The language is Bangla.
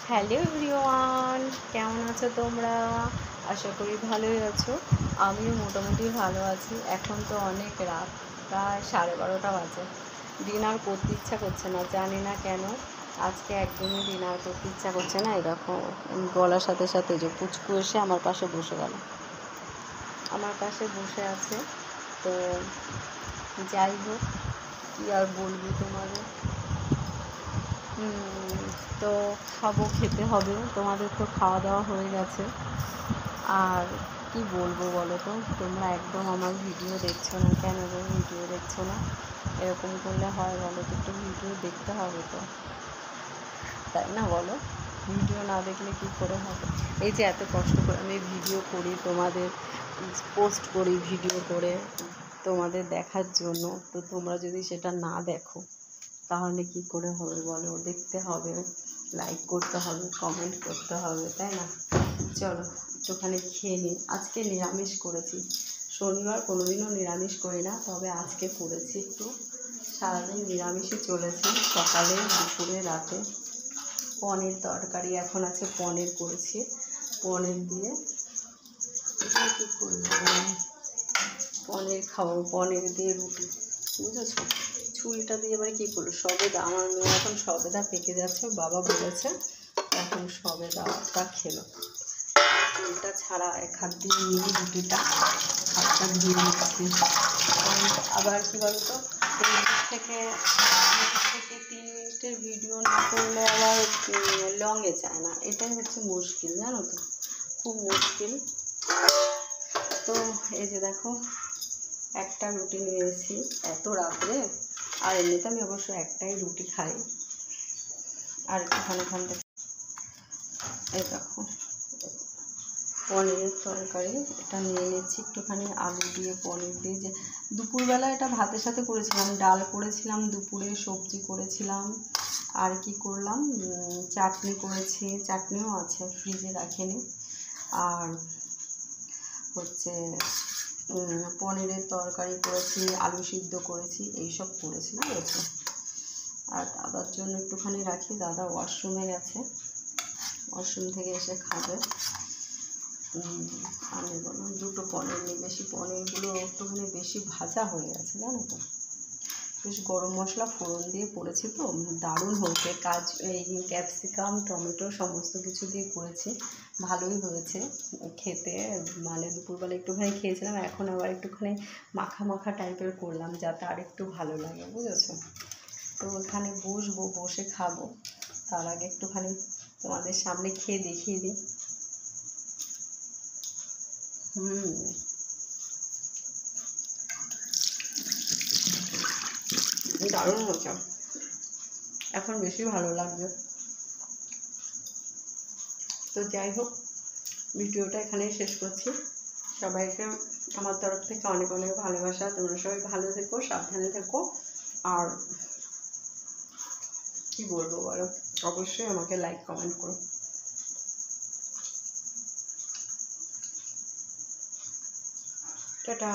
হ্যালো এভরিওয়ান, কেমন আছো তোমরা? আশা করি ভালোই আছো। আমিও মোটামুটি ভালো আছি। এখন তো অনেক রাত, প্রায় 12:30 বাজে। ডিনার করতে ইচ্ছা করছে না, জানি না কেন। আজকে একদমই ডিনার করতে ইচ্ছা করছে না। এরকম বলার সাথে সাথে যে পুচকু এসে আমার পাশে বসে গেল, আমার পাশে বসে আছে। তো যাই হোক, কী আর বলবো তোমাদের। তো খাবো, খেতে হবে। তোমাদের তো খাওয়া দাওয়া হয়ে গেছে। আর কি বলবো বলো তো, তোমরা একদম আমার ভিডিও দেখছো না কেন গো? ভিডিও দেখছো না, এরকম করলে হয় বলো তো? একটু ভিডিও দেখতে হবে তো, তাই না বলো? ভিডিও না দেখলে কী করে হবে? এই যে এত কষ্ট করে আমি ভিডিও করি, তোমাদের পোস্ট করি ভিডিও করে তোমাদের দেখার জন্য, তো তোমরা যদি সেটা না দেখো তাহলে কি করে হবে বলো? দেখতে হবে, লাইক করতে হবে, কমেন্ট করতে হবে, তাই না? চলো একটুখানি খেয়ে নিই। আজকে নিরামিষ করেছি। শনিবার কোনোদিনও নিরামিষ করি না, তবে আজকে করেছি একটু। সারাদিন নিরামিষই চলেছে, সকালে দুপুরে রাতে। পনির তরকারি এখন আছে, পনির করেছি। পনির দিয়ে কী করলাম, পনির খাবো, পনির দিয়ে রুটি, বুঝেছো? ছুরিটা দিয়ে এবার কী করলো, সবেদা, আমার মেয়ে এখন সবেদা পেকে যাচ্ছে, বাবা বলেছে এখন সবেদাটা খেলো। ছুরিটা ছাড়া এক হাত দিয়ে নিয়ে রুটিটা হাতটা ধুয়ে নিচ্ছি। আবার কী বলতো, থেকে 3 মিনিটের ভিডিও না করলে আবার লংয়ে যায় না, এটাই হচ্ছে মুশকিল, জানো তো, খুব মুশকিল। তো এই যে দেখো, একটা রুটি নিয়েছি এত রাত্রে, আর এমনিতে আমি অবশ্য একটাই রুটি খাই। আর একটুখানি এই দেখো পনিরের তরকারি, এটা নিয়ে নিচ্ছি একটুখানি আলু দিয়ে, পনির দিয়ে। যে দুপুরবেলা এটা ভাতের সাথে করেছিলাম, ডাল করেছিলাম, দুপুরে সবজি করেছিলাম, আর কি করলাম, চাটনি করেছি, চাটনিও আছে ফ্রিজে রাখিনি। আর হচ্ছে পনিরের তরকারি করেছি, আলু সিদ্ধ করেছি, এইসব করেছি, বুঝেছো? আর দাদার জন্য একটুখানি রাখি, দাদা ওয়াশরুমে গেছে, ওয়াশরুম থেকে এসে খাবে। আমি বললাম দুটো পনির নিই, বেশি পনিরগুলো একটুখানি বেশি ভাজা হয়ে গেছে, জানো তো। বেশ গরম মশলা ফোড়ন দিয়ে করেছি, তো দারুণ হয়েছে। এই ক্যাপসিকাম, টমেটো সমস্ত কিছু দিয়ে করেছি, ভালোই হয়েছে খেতে। মানে দুপুরবেলা একটুখানি খেয়েছিলাম, এখন আবার একটুখানি মাখা মাখা টাইপের করলাম, যাতে আর একটু ভালো লাগে, বুঝেছো? তো ওখানে বসবো, বসে খাবো, তার আগে একটুখানি তোমাদের সামনে খেয়ে দেখিয়ে দিই। দারুণ হয়েছে, এখন বেশি ভালো লাগবে। তো যাই হোক, ভিডিওটা এখানেই শেষ করছি। সবাইকে আমার তরফ থেকে অনেক অনেক ভালোবাসা। তোমরা সবাই ভালো থেকো, সাবধানে থেকো। আর কি বলবো বলো, অবশ্যই আমাকে লাইক কমেন্ট করো। টাটা।